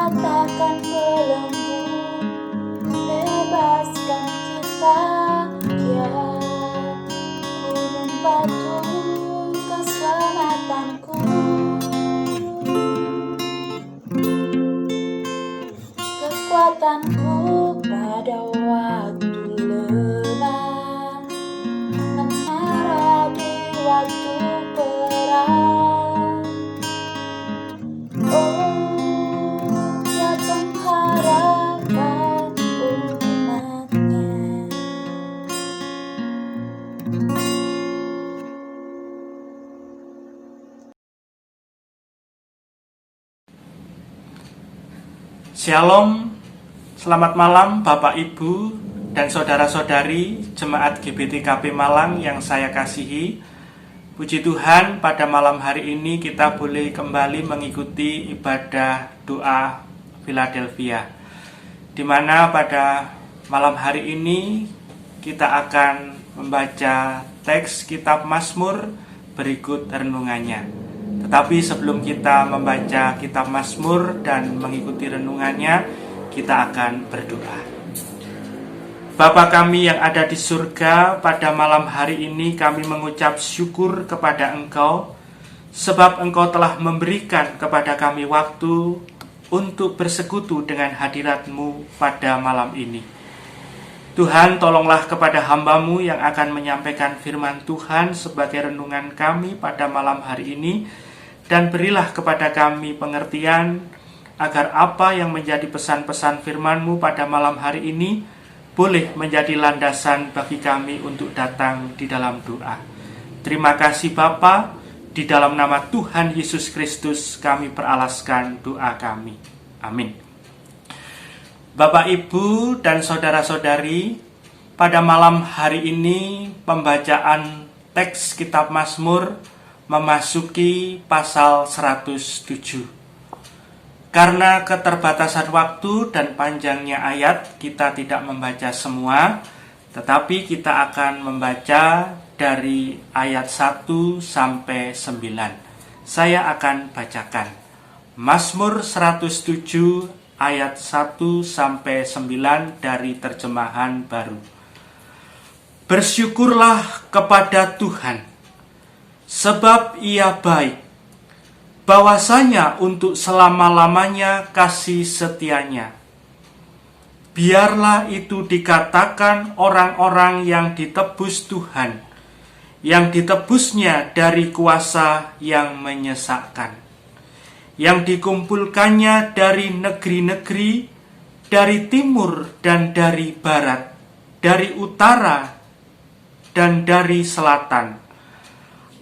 patahkan belenggu, bebaskan kita, ya gunung batu keselamatanku. Kekuatanku pada waktu lemah, menara di waktu perang. Oh, ya pengharapan umatnya. Shalom, selamat malam Bapak Ibu dan saudara-saudari Jemaat GBTKP Malang yang saya kasihi. Puji Tuhan, pada malam hari ini kita boleh kembali mengikuti ibadah doa Philadelphia, di mana pada malam hari ini kita akan membaca teks kitab Mazmur berikut renungannya. Tetapi sebelum kita membaca kitab Mazmur dan mengikuti renungannya, kita akan berdoa. Bapa kami yang ada di surga, pada malam hari ini kami mengucap syukur kepada Engkau, sebab Engkau telah memberikan kepada kami waktu untuk bersekutu dengan hadirat-Mu pada malam ini. Tuhan, tolonglah kepada hamba-Mu yang akan menyampaikan firman Tuhan sebagai renungan kami pada malam hari ini, dan berilah kepada kami pengertian agar apa yang menjadi pesan-pesan firman-Mu pada malam hari ini boleh menjadi landasan bagi kami untuk datang di dalam doa. Terima kasih Bapa, di dalam nama Tuhan Yesus Kristus kami peralaskan doa kami. Amin. Bapak, Ibu, dan saudara-saudari, pada malam hari ini pembacaan teks kitab Mazmur memasuki pasal 107. Karena keterbatasan waktu dan panjangnya ayat, kita tidak membaca semua, tetapi kita akan membaca dari ayat 1 sampai 9. Saya akan bacakan Mazmur 107 ayat 1 sampai 9 dari terjemahan baru. Bersyukurlah kepada Tuhan, sebab Ia baik. Bahwasanya untuk selama-lamanya kasih setianya. Biarlah itu dikatakan orang-orang yang ditebus Tuhan, yang ditebusnya dari kuasa yang menyesakkan, yang dikumpulkannya dari negeri-negeri, dari timur dan dari barat, dari utara dan dari selatan.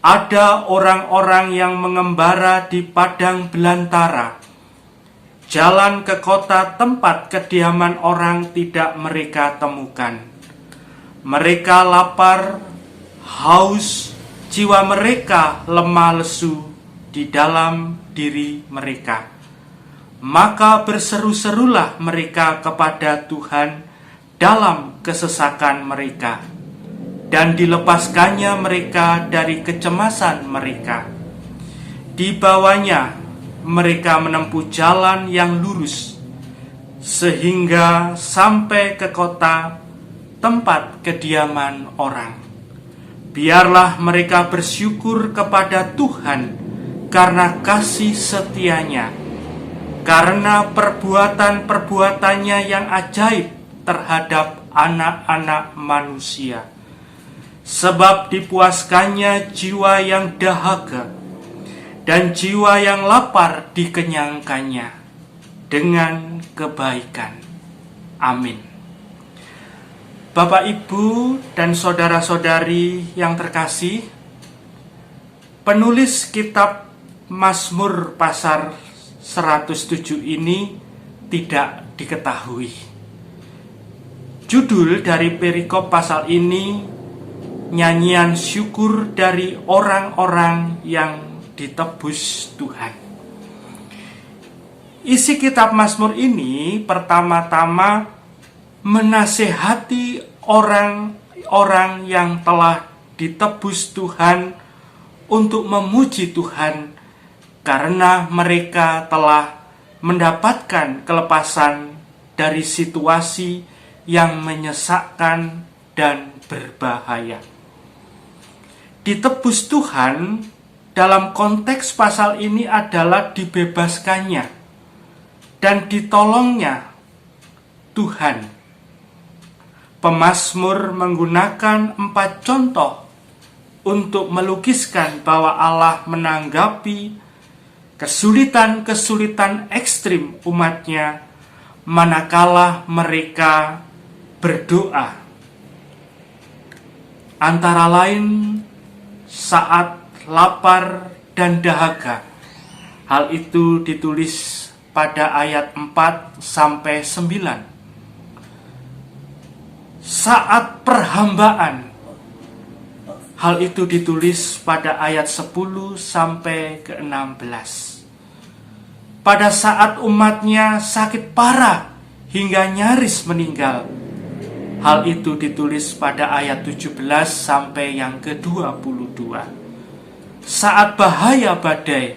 Ada orang-orang yang mengembara di padang belantara. Jalan ke kota tempat kediaman orang tidak mereka temukan. Mereka lapar, haus, jiwa mereka lemah lesu di dalam diri mereka. Maka berseru-serulah mereka kepada Tuhan dalam kesesakan mereka, dan dilepaskannya mereka dari kecemasan mereka. Dibawanya mereka menempuh jalan yang lurus, sehingga sampai ke kota tempat kediaman orang. Biarlah mereka bersyukur kepada Tuhan karena kasih setianya, karena perbuatan-perbuatannya yang ajaib terhadap anak-anak manusia. Sebab dipuaskannya jiwa yang dahaga, dan jiwa yang lapar dikenyangkannya dengan kebaikan. Amin. Bapak, Ibu, dan saudara-saudari yang terkasih, penulis kitab Mazmur pasal 107 ini tidak diketahui. Judul dari perikop pasal ini, nyanyian syukur dari orang-orang yang ditebus Tuhan. Isi kitab Mazmur ini pertama-tama menasehati orang-orang yang telah ditebus Tuhan untuk memuji Tuhan karena mereka telah mendapatkan kelepasan dari situasi yang menyesakkan dan berbahaya. Ditebus Tuhan dalam konteks pasal ini adalah dibebaskannya dan ditolongnya Tuhan. Pemazmur menggunakan 4 contoh untuk melukiskan bahwa Allah menanggapi kesulitan-kesulitan ekstrim umatnya manakala mereka berdoa. Antara lain saat lapar dan dahaga. Hal itu ditulis pada ayat 4 sampai 9. Saat perhambaan. Hal itu ditulis pada ayat 10 sampai ke 16. Pada saat umatnya sakit parah hingga nyaris meninggal. Hal itu ditulis pada ayat 17 sampai yang ke-22. Saat bahaya badai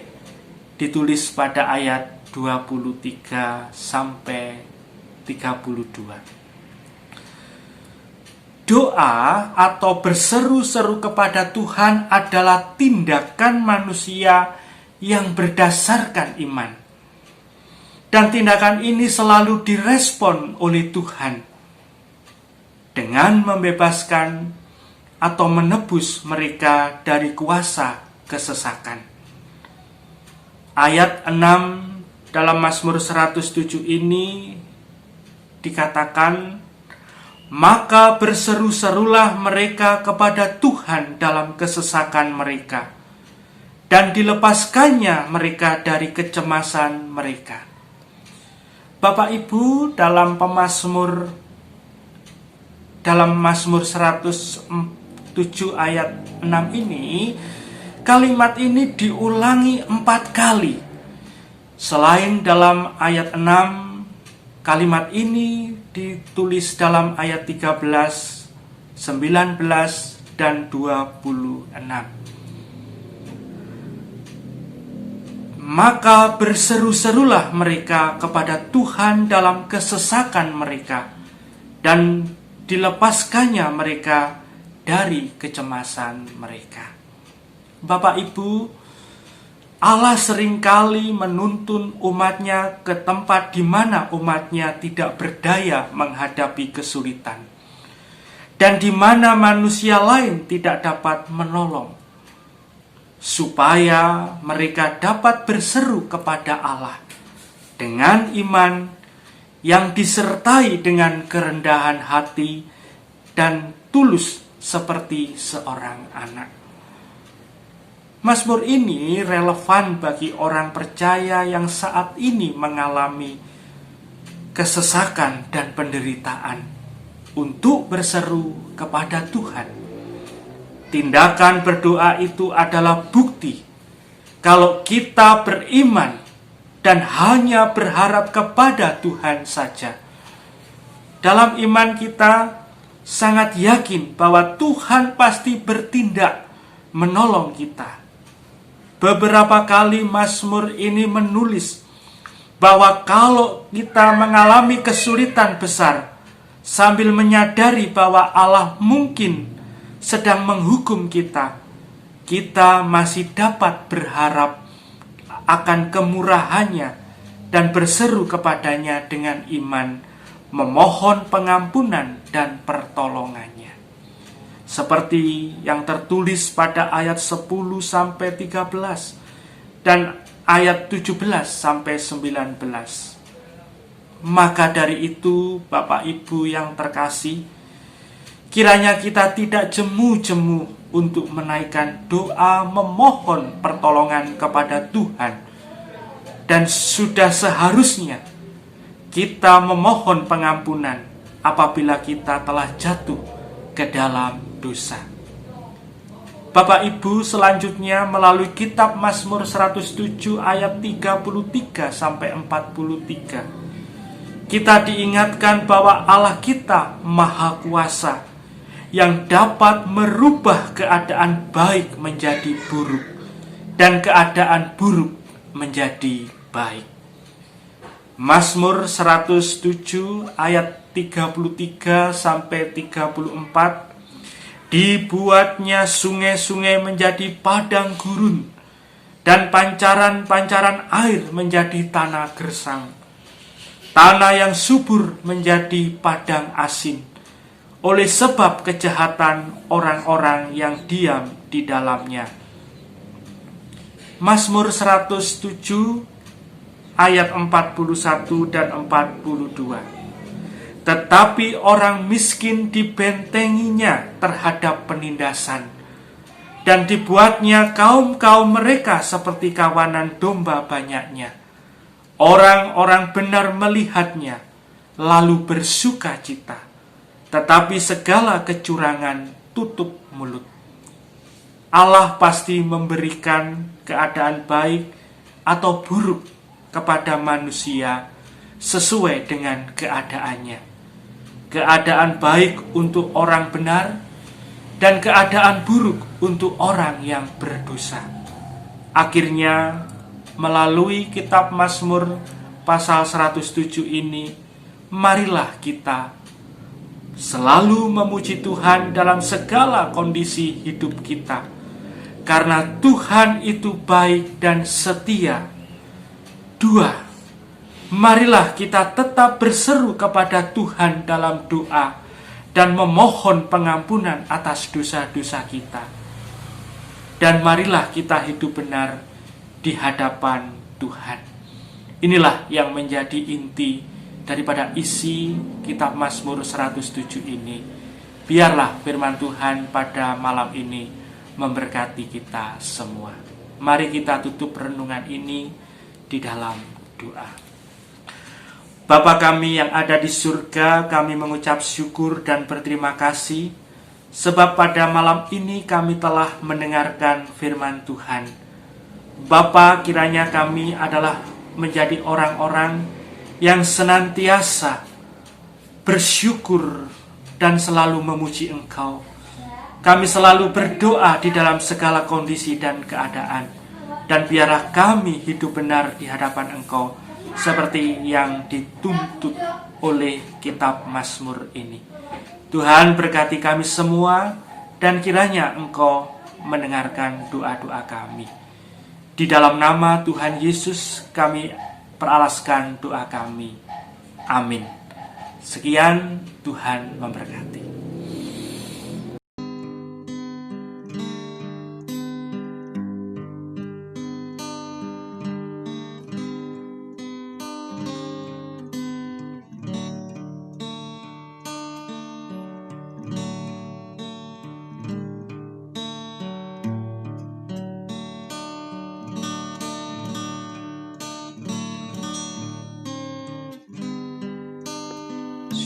ditulis pada ayat 23 sampai 32. Doa atau berseru-seru kepada Tuhan adalah tindakan manusia yang berdasarkan iman. Dan tindakan ini selalu direspon oleh Tuhan dengan membebaskan atau menebus mereka dari kuasa kesesakan. Ayat 6 dalam Mazmur 107 ini dikatakan, maka berseru-serulah mereka kepada Tuhan dalam kesesakan mereka, dan dilepaskannya mereka dari kecemasan mereka. Bapak Ibu, dalam Mazmur 107 ayat 6 ini, kalimat ini diulangi 4 kali. Selain dalam ayat 6, kalimat ini ditulis dalam ayat 13, 19, dan 26. Maka berseru-serulah mereka kepada Tuhan dalam kesesakan mereka, dan dilepaskannya mereka dari kecemasan mereka. Bapak Ibu, Allah seringkali menuntun umatnya ke tempat di mana umatnya tidak berdaya menghadapi kesulitan, dan di mana manusia lain tidak dapat menolong, supaya mereka dapat berseru kepada Allah dengan iman yang disertai dengan kerendahan hati dan tulus seperti seorang anak. Mazmur ini relevan bagi orang percaya yang saat ini mengalami kesesakan dan penderitaan untuk berseru kepada Tuhan. Tindakan berdoa itu adalah bukti kalau kita beriman dan hanya berharap kepada Tuhan saja. Dalam iman kita sangat yakin bahwa Tuhan pasti bertindak menolong kita. Beberapa kali Mazmur ini menulis bahwa kalau kita mengalami kesulitan besar sambil menyadari bahwa Allah mungkin sedang menghukum kita, kita masih dapat berharap akan kemurahannya dan berseru kepadanya dengan iman, memohon pengampunan dan pertolongannya. Seperti yang tertulis pada ayat 10 sampai 13 dan ayat 17 sampai 19. Maka dari itu, Bapak Ibu yang terkasih, kiranya kita tidak jemu-jemu untuk menaikkan doa memohon pertolongan kepada Tuhan. Dan sudah seharusnya kita memohon pengampunan apabila kita telah jatuh ke dalam dosa. Bapak Ibu, selanjutnya melalui kitab Mazmur 107 ayat 33 sampai 43, kita diingatkan bahwa Allah kita Maha Kuasa yang dapat merubah keadaan baik menjadi buruk dan keadaan buruk menjadi baik. Mazmur 107 ayat 33 sampai 34. Dibuatnya sungai-sungai menjadi padang gurun, dan pancaran-pancaran air menjadi tanah gersang. Tanah yang subur menjadi padang asin, oleh sebab kejahatan orang-orang yang diam di dalamnya. Mazmur 107 ayat 41 dan 42. Tetapi orang miskin dibentenginya terhadap penindasan, dan dibuatnya kaum-kaum mereka seperti kawanan domba banyaknya. Orang-orang benar melihatnya, lalu bersuka cita, tetapi segala kecurangan tutup mulut. Allah pasti memberikan keadaan baik atau buruk kepada manusia sesuai dengan keadaannya. Keadaan baik untuk orang benar dan keadaan buruk untuk orang yang berdosa. Akhirnya, melalui kitab Mazmur pasal 107 ini, marilah kita selalu memuji Tuhan dalam segala kondisi hidup kita, karena Tuhan itu baik dan setia. 2. Marilah kita tetap berseru kepada Tuhan dalam doa dan memohon pengampunan atas dosa-dosa kita. Dan marilah kita hidup benar di hadapan Tuhan. Inilah yang menjadi inti daripada isi kitab Mazmur 107 ini. Biarlah firman Tuhan pada malam ini memberkati kita semua. Mari kita tutup renungan ini di dalam doa. Bapa kami yang ada di surga, kami mengucap syukur dan berterima kasih, sebab pada malam ini kami telah mendengarkan firman Tuhan. Bapa, kiranya kami adalah menjadi orang-orang yang senantiasa bersyukur dan selalu memuji Engkau. Kami selalu berdoa di dalam segala kondisi dan keadaan, dan biarlah kami hidup benar di hadapan Engkau, seperti yang dituntut oleh kitab Mazmur ini. Tuhan berkati kami semua, dan kiranya Engkau mendengarkan doa-doa kami. Di dalam nama Tuhan Yesus kami peralaskan doa kami. Amin. Sekian, Tuhan memberkati.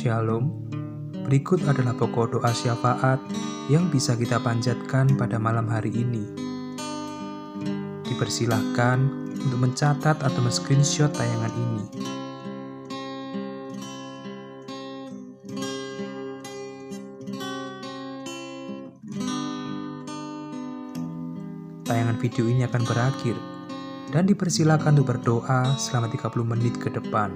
Shalom. Berikut adalah pokok doa syafaat yang bisa kita panjatkan pada malam hari ini. Dipersilahkan untuk mencatat atau men-screenshot tayangan ini. Tayangan video ini akan berakhir dan dipersilakan untuk berdoa selama 30 menit ke depan.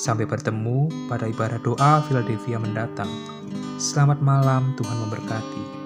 Sampai bertemu pada ibadah doa Philadelphia mendatang. Selamat malam, Tuhan memberkati.